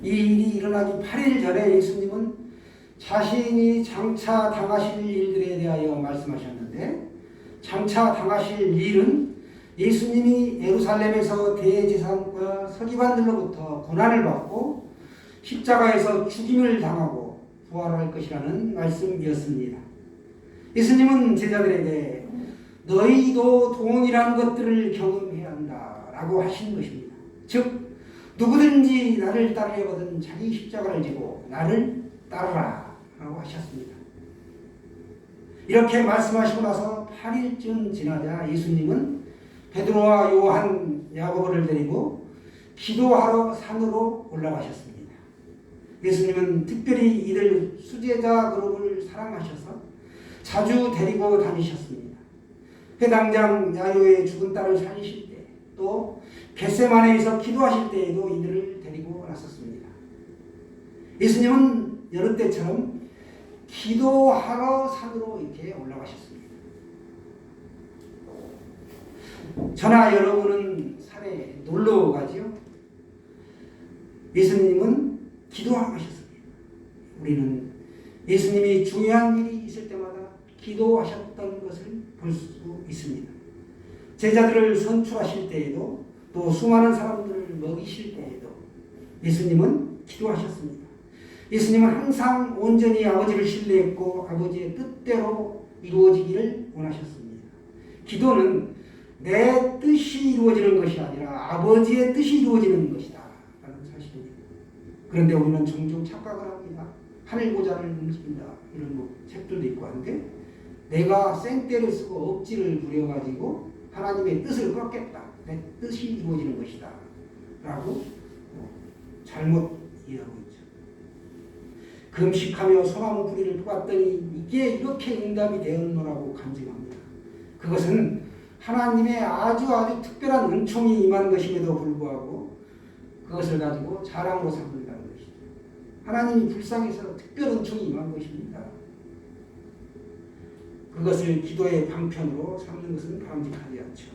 이 일이 일어나기 8일 전에 예수님은 자신이 장차 당하실 일들에 대하여 말씀하셨는데, 장차 당하실 일은 예수님이 예루살렘에서 대제사장과 서기관들로부터 고난을 받고 십자가에서 죽임을 당하고 부활할 것이라는 말씀이었습니다. 예수님은 제자들에게 너희도 동일한 것들을 경험해야 한다라고 하신 것입니다. 즉 누구든지 나를 따르려거든 자기 십자가를 지고 나를 따르라 라고 하셨습니다. 이렇게 말씀하시고 나서 8일쯤 지나자 예수님은 베드로와 요한, 야고보를 데리고 기도하러 산으로 올라가셨습니다. 예수님은 특별히 이들 수제자 그룹을 사랑하셔서 자주 데리고 다니셨습니다. 회당장 야요의 죽은 딸을 살리실 때, 또 겟세마네에서 기도하실 때에도 이들을 데리고 나섰습니다. 예수님은 여느 때처럼 기도하러 산으로 이렇게 올라가셨습니다. 저나 여러분은 산에 놀러 가지요. 예수님은 기도하러 가셨습니다. 우리는 예수님이 중요한 일이 있을 때마다 기도하셨던 것을 볼 수 있습니다. 제자들을 선출하실 때에도, 또 수많은 사람들을 먹이실 때에도 예수님은 기도하셨습니다. 예수님은 항상 온전히 아버지를 신뢰했고 아버지의 뜻대로 이루어지기를 원하셨습니다. 기도는 내 뜻이 이루어지는 것이 아니라 아버지의 뜻이 이루어지는 것이다 라는 사실입니다. 그런데 우리는 종종 착각을 합니다. 하늘 보좌를 움직인다 이런 책들도 있고 한데, 내가 생떼를 쓰고 억지를 부려가지고 하나님의 뜻을 꺾겠다, 내 뜻이 이루어지는 것이다 라고 잘못 이해하고 있죠. 금식하며 소나무 뿌리를 뽑았더니 이게 이렇게 응답이 되었노라고 간증합니다. 그것은 하나님의 아주 특별한 은총이 임한 것임에도 불구하고 그것을 가지고 자랑으로 삼는다는 것이죠. 하나님이 불쌍해서 특별 은총이 임한 것입니다. 그것을 기도의 방편으로 삼는 것은 바람직하지 않죠.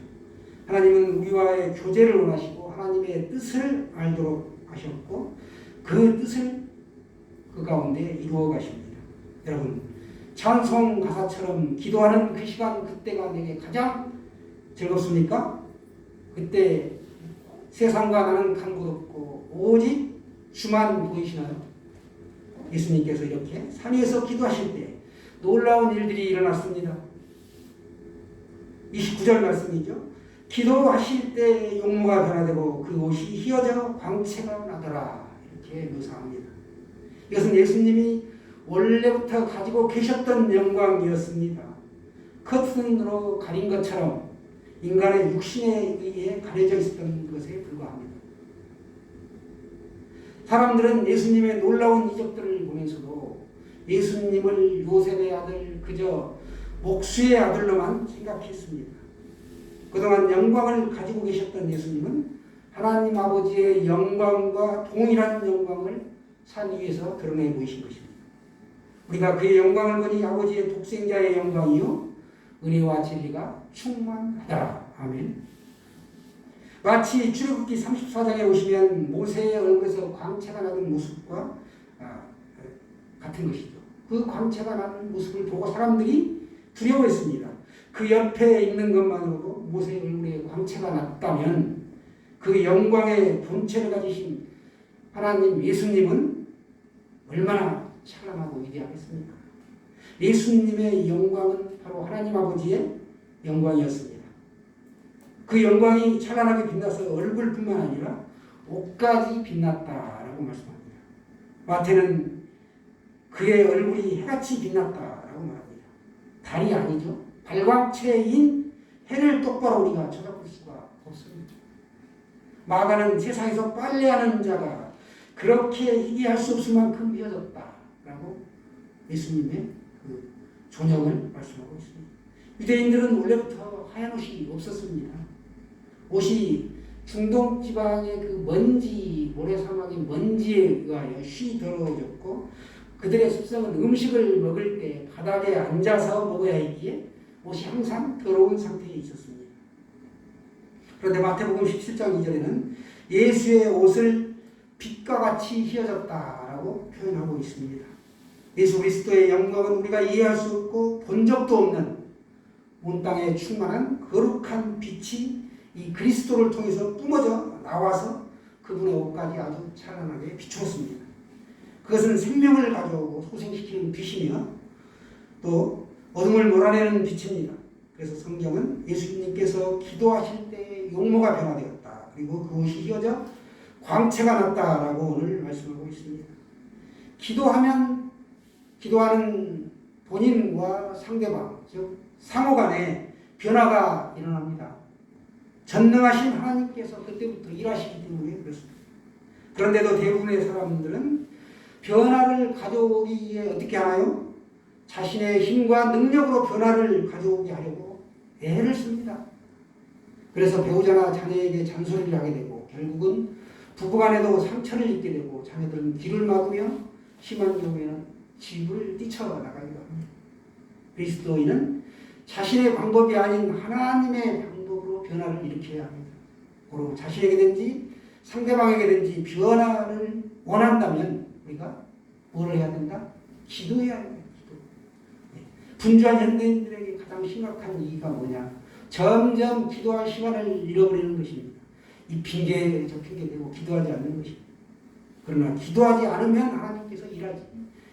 하나님은 우리와의 교제를 원하시고 하나님의 뜻을 알도록 하셨고 그 뜻을 그 가운데 이루어 가십니다. 여러분, 찬송 가사처럼 기도하는 그 시간, 그때가 내게 가장 즐겁습니까? 그때 세상과 나는 간 곳 없고 오직 주만 보이시나요? 예수님께서 이렇게 산 위에서 기도하실 때 놀라운 일들이 일어났습니다. 29절 말씀이죠. 기도하실 때 용모가 변화되고 그 옷이 휘어져 광채가 나더라. 이렇게 묘사합니다. 이것은 예수님이 원래부터 가지고 계셨던 영광이었습니다. 커튼으로 가린 것처럼 인간의 육신에 의해 가려져 있었던 것에 불과합니다. 사람들은 예수님의 놀라운 이적들을 보면서도 예수님을 요셉의 아들, 그저 목수의 아들로만 생각했습니다. 그동안 영광을 가지고 계셨던 예수님은 하나님 아버지의 영광과 동일한 영광을 산 위에서 드러내 보이신 것입니다. 우리가 그의 영광을 보니 아버지의 독생자의 영광이요 은혜와 진리가 충만하다. 아멘. 마치 출애굽기 34장에 오시면 모세의 얼굴에서 광채가 나는 모습과 같은 것이죠. 그 광채가 나는 모습을 보고 사람들이 두려워했습니다. 그 옆에 있는 것만으로도 모세의 얼굴에 광채가 났다면 그 영광의 본체를 가지신 하나님 예수님은 얼마나 찬란하고 위대하겠습니까? 예수님의 영광은 바로 하나님 아버지의 영광이었습니다. 그 영광이 찬란하게 빛나서 얼굴뿐만 아니라 옷까지 빛났다라고 말씀합니다. 마태는 그의 얼굴이 해같이 빛났다라고 말합니다. 달이 아니죠. 발광체인 해를 똑바로 우리가 쳐다볼 수가 없습니다. 마가는 세상에서 빨래하는 자가 그렇게 희귀할 수 없을 만큼 휘어졌다라고 예수님의 그 존영을 말씀하고 있습니다. 유대인들은 원래부터 하얀 옷이 없었습니다. 옷이 중동 지방의 그 먼지, 모래사막의 먼지에 의하여 쉬 더러워졌고 그들의 습성은 음식을 먹을 때 바닥에 앉아서 먹어야 했기에 옷이 항상 더러운 상태에 있었습니다. 그런데 마태복음 17장 2절에는 예수의 옷을 빛과 빛과 같이 휘어졌다라고 표현하고 있습니다. 예수 그리스도의 영광은 우리가 이해할 수 없고 본 적도 없는 온 땅에 충만한 거룩한 빛이 이 그리스도를 통해서 뿜어져 나와서 그분의 옷까지 아주 찬란하게 비추었습니다. 그것은 생명을 가져오고 소생시키는 빛이며 또 어둠을 몰아내는 빛입니다. 그래서 성경은 예수님께서 기도하실 때 용모가 변화되었다. 그리고 그것이 휘어져 광채가 났다라고 오늘 말씀하고 있습니다. 기도하는 본인과 상대방, 즉 상호 간에 변화가 일어납니다. 전능하신 하나님께서 그때부터 일하시기 때문에 그렇습니다. 그런데도 대부분의 사람들은 변화를 가져오기 위해 어떻게 하나요? 자신의 힘과 능력으로 변화를 가져오게 하려고 애를 씁니다. 그래서 배우자나 자녀에게 잔소리를 하게 되고 결국은 부부간에도 상처를 입게 되고 자녀들은 길을 막으며 심한 경우에는 집을 뛰쳐나가기도 합니다. 그리스도인은 자신의 방법이 아닌 하나님의 방법으로 변화를 일으켜야 합니다. 바로 자신에게든지 상대방에게든지 변화를 원한다면 우리가 뭘 해야 된다? 기도해야 합니다. 분주한 현대인들에게 가장 심각한 이유가 뭐냐? 점점 기도할 시간을 잃어버리는 것입니다. 이 핑계 저 핑계 대고 기도하지 않는 것입니다. 그러나 기도하지 않으면 하나님께서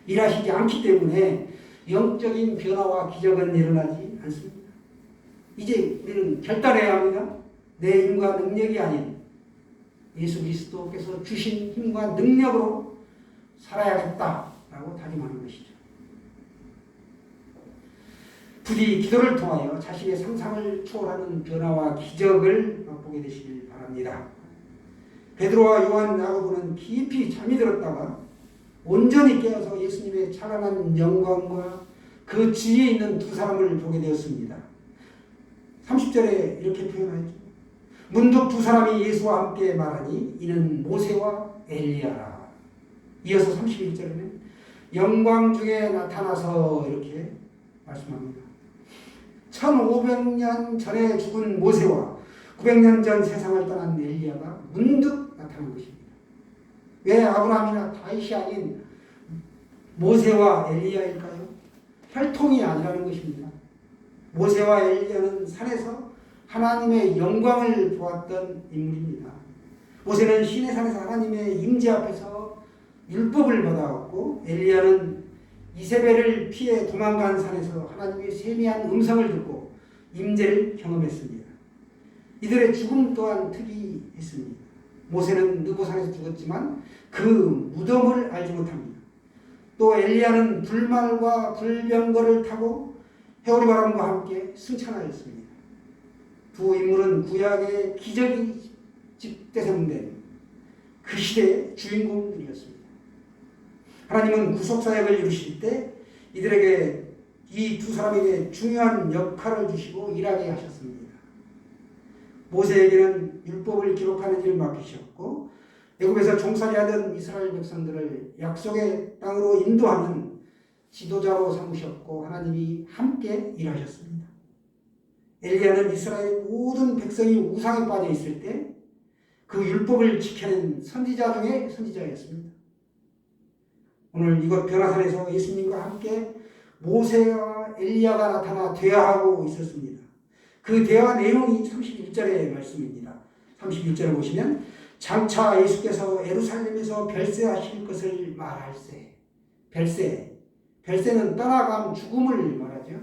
일하시지 않기 때문에 영적인 변화와 기적은 일어나지 않습니다. 이제 우리는 결단해야 합니다. 내 힘과 능력이 아닌 예수 그리스도께서 주신 힘과 능력으로 살아야겠다라고 다짐하는 것이죠. 부디 기도를 통하여 자신의 상상을 초월하는 변화와 기적을 맛보게 되시길 바랍니다. 베드로와 요한, 야고보는 깊이 잠이 들었다가 온전히 깨어서 예수님의 찬란한 영광과 그 지혜에 있는 두 사람을 보게 되었습니다. 30절에 이렇게 표현하죠. 문득 두 사람이 예수와 함께 말하니 이는 모세와 엘리야라. 이어서 31절에는 영광 중에 나타나서 이렇게 말씀합니다. 1500년 전에 죽은 모세와 900년 전 세상을 떠난 엘리야가 문득 나타난 것입니다. 왜 아브라함이나 다윗이 아닌 모세와 엘리야일까요? 혈통이 아니라는 것입니다. 모세와 엘리야는 산에서 하나님의 영광을 보았던 인물입니다. 모세는 시내 산에서 하나님의 임재 앞에서 율법을 받아왔고 엘리야는 이세벨을 피해 도망간 산에서 하나님의 세미한 음성을 듣고 임재를 경험했습니다. 이들의 죽음 또한 특이했습니다. 모세는 느보산에서 죽었지만 그 무덤을 알지 못합니다. 또 엘리야는 불말과 불병거를 타고 해오리 바람과 함께 승천하였습니다. 두 인물은 구약의 기적이 집대성된 그 시대의 주인공들이었습니다. 하나님은 구속사역을 이루실 때 이들에게 이 두 사람에게 중요한 역할을 주시고 일하게 하셨습니다. 모세에게는 율법을 기록하는 일을 맡기셨고 애굽에서 종살이하던 이스라엘 백성들을 약속의 땅으로 인도하는 지도자로 삼으셨고 하나님이 함께 일하셨습니다. 엘리야는 이스라엘 모든 백성이 우상에 빠져 있을 때 그 율법을 지켜낸 선지자 중에 선지자였습니다. 오늘 이곳 변화산에서 예수님과 함께 모세와 엘리야가 나타나 대화하고 있었습니다. 그 대화 내용이 31절의 말씀입니다. 31절을 보시면 장차 예수께서 예루살렘에서 별세하실 것을 말할세. 별세는 떠나감 죽음을 말하죠.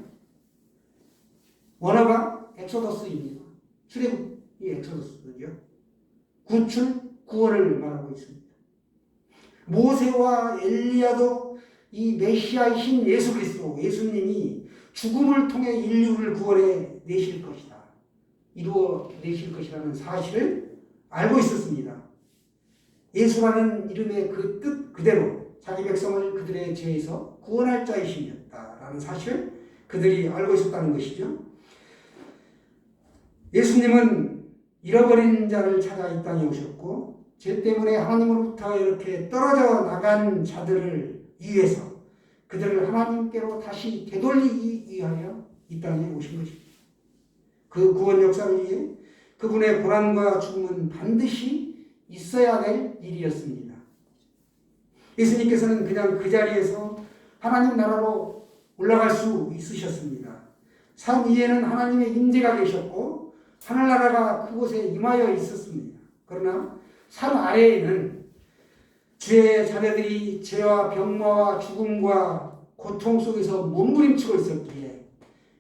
원어가 엑소더스입니다. 출애굽이 엑소더스죠. 구출, 구원을 말하고 있습니다. 모세와 엘리야도 이 메시아이신 예수 그리스도, 예수님이 죽음을 통해 인류를 구원해 내실 것이다. 이루어 내실 것이라는 사실을 알고 있었습니다. 예수라는 이름의 그 뜻 그대로 자기 백성을 그들의 죄에서 구원할 자이심이었다라는 사실을 그들이 알고 있었다는 것이죠. 예수님은 잃어버린 자를 찾아 이 땅에 오셨고 죄 때문에 하나님으로부터 이렇게 떨어져 나간 자들을 위해서 그들을 하나님께로 다시 되돌리기 위하여 이 땅에 오신 것입니다. 그 구원 역사를 위해 그분의 고난과 죽음은 반드시 있어야 될 일이었습니다. 예수님께서는 그냥 그 자리에서 하나님 나라로 올라갈 수 있으셨습니다. 산 위에는 하나님의 임재가 계셨고 하늘나라가 그곳에 임하여 있었습니다. 그러나 산 아래에는 주의 자녀들이 죄와 병마와 죽음과 고통 속에서 몸부림치고 있었기에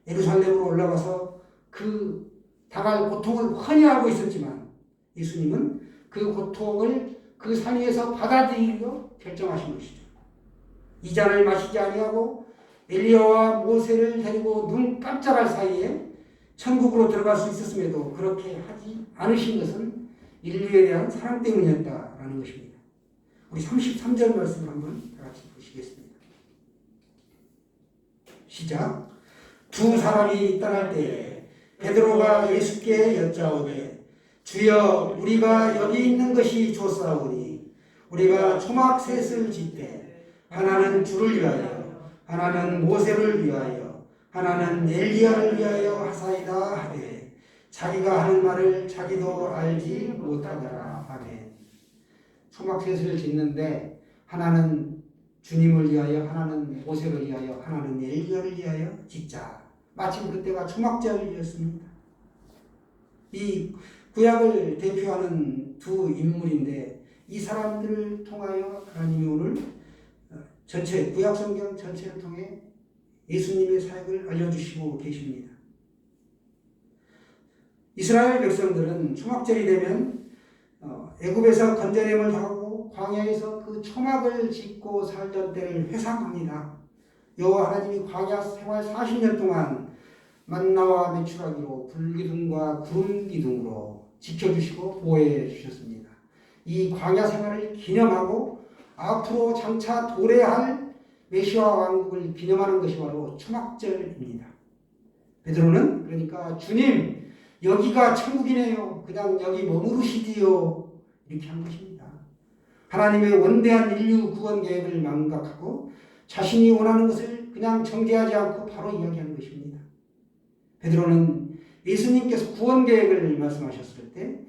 예루살렘으로 올라가서 그 당할 고통을 환히 알고 있었지만 예수님은 그 고통을 그 산 위에서 받아들이기로 결정하신 것이죠. 이 잔을 마시지 아니하고 엘리야와 모세를 데리고 눈 깜짝할 사이에 천국으로 들어갈 수 있었음에도 그렇게 하지 않으신 것은 인류에 대한 사랑 때문이었다라는 것입니다. 우리 33절 말씀을 한번 같이 보시겠습니다. 시작. 두 사람이 떠날 때에 베드로가 예수께 여짜오되 주여 우리가 여기 있는 것이 좋사오니 우리가 초막 셋을 짓되 하나는 주를 위하여 하나는 모세를 위하여 하나는 엘리야를 위하여 하사이다 하되 자기가 하는 말을 자기도 알지 못하더라. 아멘. 초막 셋을 짓는데 하나는 주님을 위하여 하나는 모세를 위하여 하나는 엘리야를 위하여 짓자. 마침 그때가 초막절이었습니다. 이 구약을 대표하는 두 인물인데 이 사람들을 통하여 하나님이 오늘 전체 구약 성경 전체를 통해 예수님의 사역을 알려주시고 계십니다. 이스라엘 백성들은 초막절이 되면 애굽에서 건져냄을 당하고 광야에서 그 초막을 짓고 살던 때를 회상합니다. 여호와 하나님이 광야 생활 40년 동안 만나와 메추라기로 불기둥과 구름기둥으로 지켜주시고 보호해 주셨습니다. 이 광야 생활을 기념하고 앞으로 장차 도래할 메시아 왕국을 기념하는 것이 바로 초막절입니다. 베드로는 그러니까 주님 여기가 천국이네요. 그냥 여기 머무르시지요. 이렇게 한 것입니다. 하나님의 원대한 인류 구원 계획을 망각하고 자신이 원하는 것을 그냥 정죄하지 않고 바로 이야기하는 것입니다. 베드로는 예수님께서 구원 계획을 말씀하셨을 때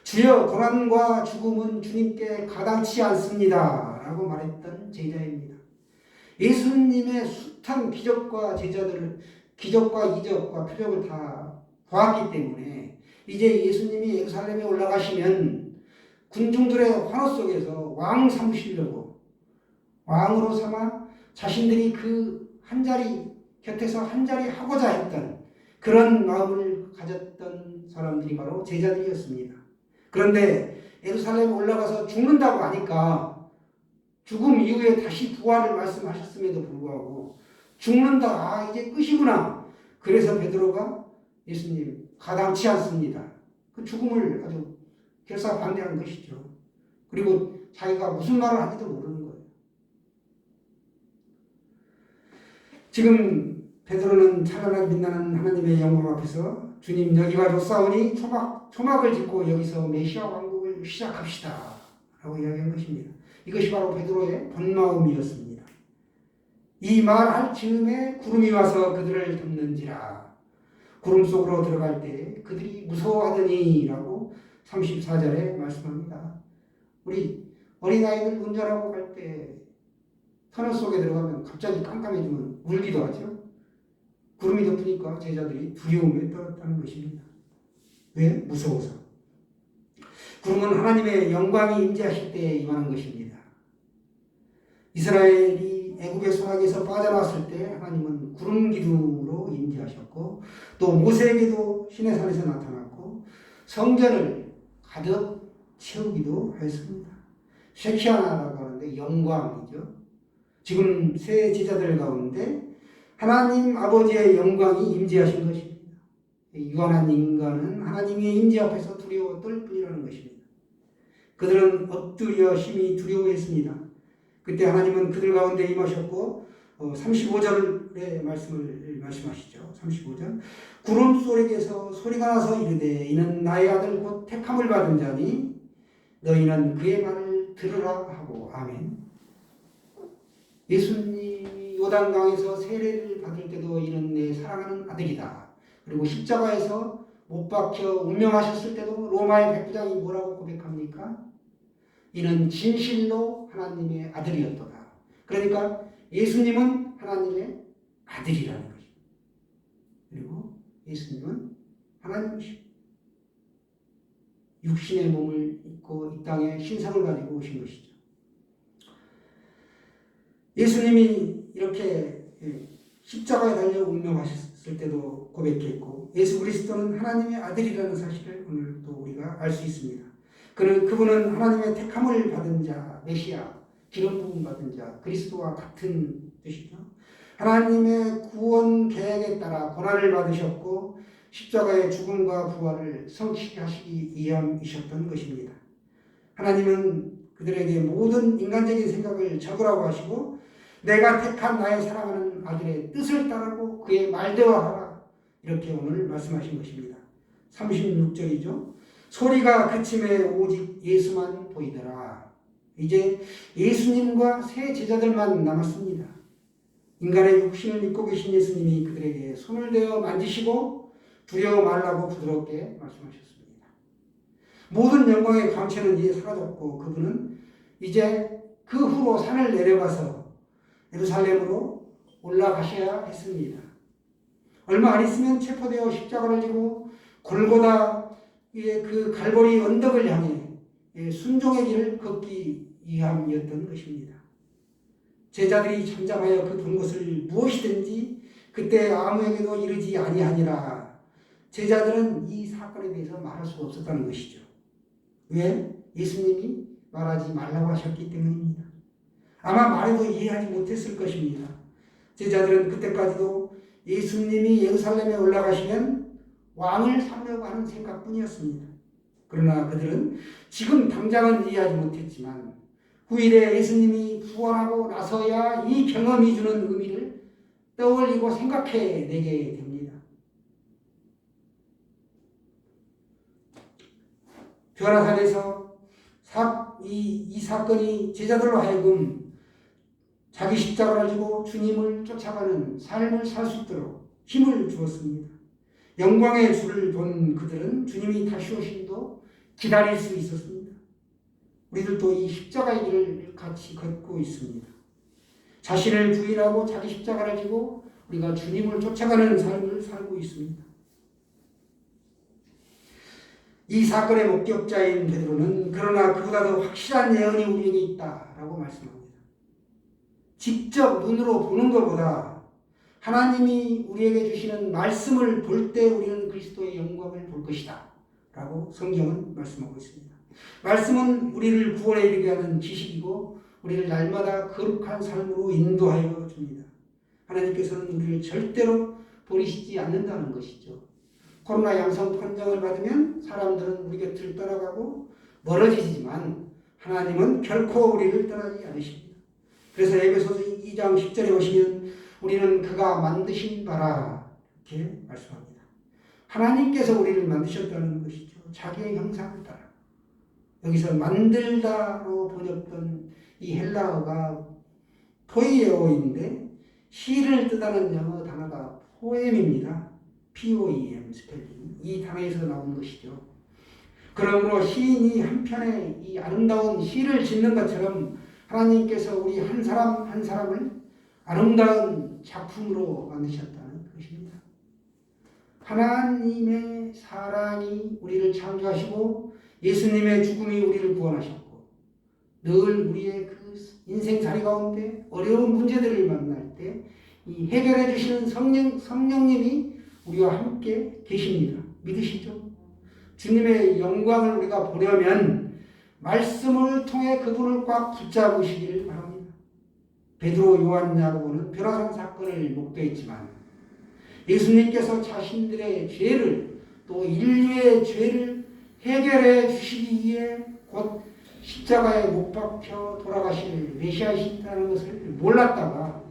주여 고난과 죽음은 주님께 가당치 않습니다 라고 말했던 제자입니다. 예수님의 숱한 기적과 기적과 이적과 표적을 다 보았기 때문에 이제 예수님이 예루살렘에 올라가시면 군중들의 환호 속에서 왕 삼으시려고 왕으로 삼아 자신들이 그 한자리 곁에서 한자리 하고자 했던 그런 마음을 가졌던 사람들이 바로 제자들이었습니다. 그런데 예루살렘에 올라가서 죽는다고 하니까 죽음 이후에 다시 부활을 말씀하셨음에도 불구하고 죽는다. 아 이제 끝이구나. 그래서 베드로가 예수님 가당치 않습니다. 그 죽음을 아주 결사 반대한 것이죠. 그리고 자기가 무슨 말을 하지도 모르는 거예요. 지금 베드로는 찬란하게 빛나는 하나님의 영광 앞에서 주님 여기가 좋사오니 초막을 짓고 여기서 메시아 왕국을 시작합시다 라고 이야기한 것입니다. 이것이 바로 베드로의 본마음이었습니다. 이 말할 즈음에 구름이 와서 그들을 덮는지라. 구름 속으로 들어갈 때 그들이 무서워하더니 라고 34절에 말씀합니다. 우리 어린아이들 운전하고 갈 때 터널 속에 들어가면 갑자기 깜깜해지면 울기도 하죠. 구름이 덮으니까 제자들이 두려움에 떨었다는 것입니다. 왜? 무서워서. 구름은 하나님의 영광이 임재하실 때에 임하는 것입니다. 이스라엘이 애굽의 소나기에서 빠져나왔을 때 하나님은 구름 기둥으로 임재하셨고 또 모세에게도 시내산에서 나타났고 성전을 가득 채우기도 했습니다. 쉐키아나라고 하는데 영광이죠. 지금 새 제자들 가운데 하나님 아버지의 영광이 임재하신 것입니다. 유한한 인간은 하나님의 임재 앞에서 두려워 떨 뿐이라는 것입니다. 그들은 엎드려 심히 두려워했습니다. 그때 하나님은 그들 가운데 임하셨고 35절의 말씀을 말씀하시죠. 35절 구름 소리에서 소리가 나서 이르되 이는 나의 아들 곧 택함을 받은 자니 너희는 그의 말을 들으라 하고 아멘. 예수님이 요단강에서 세례를 받을 때도 이는 내 사랑하는 아들이다. 그리고 십자가에서 못 박혀 운명하셨을 때도 로마의 백부장이 뭐라고 고백합니까? 이는 진실로 하나님의 아들이었도다. 그러니까 예수님은 하나님의 아들이라는 거죠. 그리고 예수님은 하나님이시고 육신의 몸을 입고 이 땅에 신성을 가지고 오신 것이죠. 예수님이 이렇게 십자가에 달려 운명하셨을 때도 고백했고 예수 그리스도는 하나님의 아들이라는 사실을 오늘 또 우리가 알 수 있습니다. 그분은 하나님의 택함을 받은 자, 메시아, 기름 부음 받은 자, 그리스도와 같은 뜻이죠. 하나님의 구원 계획에 따라 고난을 받으셨고 십자가의 죽음과 부활을 성취하시기 위함이셨던 것입니다. 하나님은 그들에게 모든 인간적인 생각을 적으라고 하시고 내가 택한 나의 사랑하는 아들의 뜻을 따르고 그의 말대로 하라 이렇게 오늘 말씀하신 것입니다. 36절이죠. 소리가 그침에 오직 예수만 보이더라. 이제 예수님과 세 제자들만 남았습니다. 인간의 육신을 입고 계신 예수님이 그들에게 손을 대어 만지시고 두려워 말라고 부드럽게 말씀하셨습니다. 모든 영광의 광채는 이제 사라졌고 그분은 이제 그 후로 산을 내려가서 예루살렘으로 올라가셔야 했습니다. 얼마 안 있으면 체포되어 십자가를 지고 골고다의 그 갈보리 언덕을 향해 순종의 길을 걷기 위함이었던 것입니다. 제자들이 잠잠하여 그 본 것을 무엇이든지 그때 아무에게도 이르지 아니하니라. 제자들은 이 사건에 대해서 말할 수가 없었다는 것이죠. 왜? 예수님이 말하지 말라고 하셨기 때문입니다. 아마 말해도 이해하지 못했을 것입니다. 제자들은 그때까지도 예수님이 예루살렘에 올라가시면 왕을 삼려고 하는 생각뿐이었습니다. 그러나 그들은 지금 당장은 이해하지 못했지만 후일에 예수님이 부활하고 나서야 이 경험이 주는 의미를 떠올리고 생각해내게 됩니다. 변화산에서 이 사건이 제자들로 하여금 자기 십자가를 지고 주님을 쫓아가는 삶을 살 수 있도록 힘을 주었습니다. 영광의 주를 본 그들은 주님이 다시 오심도 기다릴 수 있었습니다. 우리들도 이 십자가의 길을 같이 걷고 있습니다. 자신을 부인하고 자기 십자가를 지고 우리가 주님을 쫓아가는 삶을 살고 있습니다. 이 사건의 목격자인 베드로는 그러나 그보다도 확실한 예언이 우리에게 있다라고 말씀합니다. 직접 눈으로 보는 것보다 하나님이 우리에게 주시는 말씀을 볼 때 우리는 그리스도의 영광을 볼 것이다 라고 성경은 말씀하고 있습니다. 말씀은 우리를 구원에 이르게 하는 지식이고 우리를 날마다 거룩한 삶으로 인도하여 줍니다. 하나님께서는 우리를 절대로 버리시지 않는다는 것이죠. 코로나 양성 판정을 받으면 사람들은 우리 곁을 떠나가고 멀어지지만 하나님은 결코 우리를 떠나지 않으십니다. 그래서 에베소서 2장 10절에 보시면 우리는 그가 만드신 바라 이렇게 말씀합니다. 하나님께서 우리를 만드셨다는 것이죠. 자기의 형상을 따라. 여기서 만들다로 번역된 이 헬라어가 포이에오인데 시를 뜻하는 영어 단어가 포엠입니다. POEM 스펠링. 이 단어에서 나온 것이죠. 그러므로 시인이 한편의 이 아름다운 시를 짓는 것처럼 하나님께서 우리 한 사람 한 사람을 아름다운 작품으로 만드셨다는 것입니다. 하나님의 사랑이 우리를 창조하시고 예수님의 죽음이 우리를 구원하셨고 늘 우리의 그 인생살이 가운데 어려운 문제들을 만날 때 이 해결해 주시는 성령님이 우리와 함께 계십니다. 믿으시죠? 주님의 영광을 우리가 보려면 말씀을 통해 그분을 꽉 붙잡으시기를 바랍니다. 베드로, 요한, 야고보는 변화산 사건을 목도했지만 예수님께서 자신들의 죄를 또 인류의 죄를 해결해 주시기 위해 곧 십자가에 못 박혀 돌아가실 메시아이시다는 것을 몰랐다가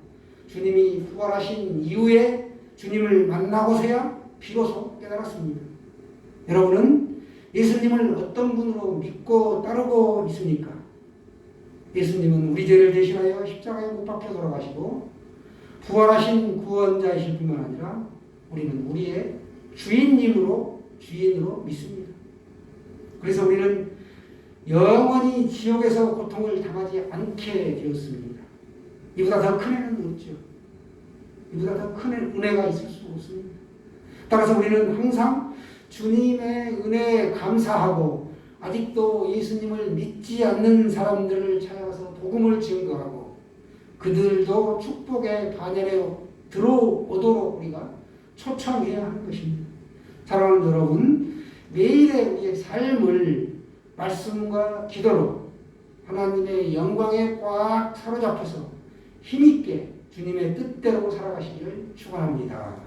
주님이 부활하신 이후에 주님을 만나고서야 비로소 깨달았습니다. 여러분은 예수님을 어떤 분으로 믿고 따르고 있습니까? 예수님은 우리 죄를 대신하여 십자가에 못 박혀 돌아가시고 부활하신 구원자이실 뿐만 아니라 우리는 우리의 주인으로 믿습니다. 그래서 우리는 영원히 지옥에서 고통을 당하지 않게 되었습니다. 이보다 더 큰 은혜는 없죠. 이보다 더 큰 은혜가 있을 수 없습니다. 따라서 우리는 항상 주님의 은혜에 감사하고 아직도 예수님을 믿지 않는 사람들을 찾아가서 복음을 증거하고 그들도 축복의 반열에 들어오도록 우리가 초청해야 하는 것입니다. 사랑하는 여러분, 매일의 우리의 삶을 말씀과 기도로 하나님의 영광에 꽉 사로잡혀서 힘있게 주님의 뜻대로 살아가시기를 축원합니다.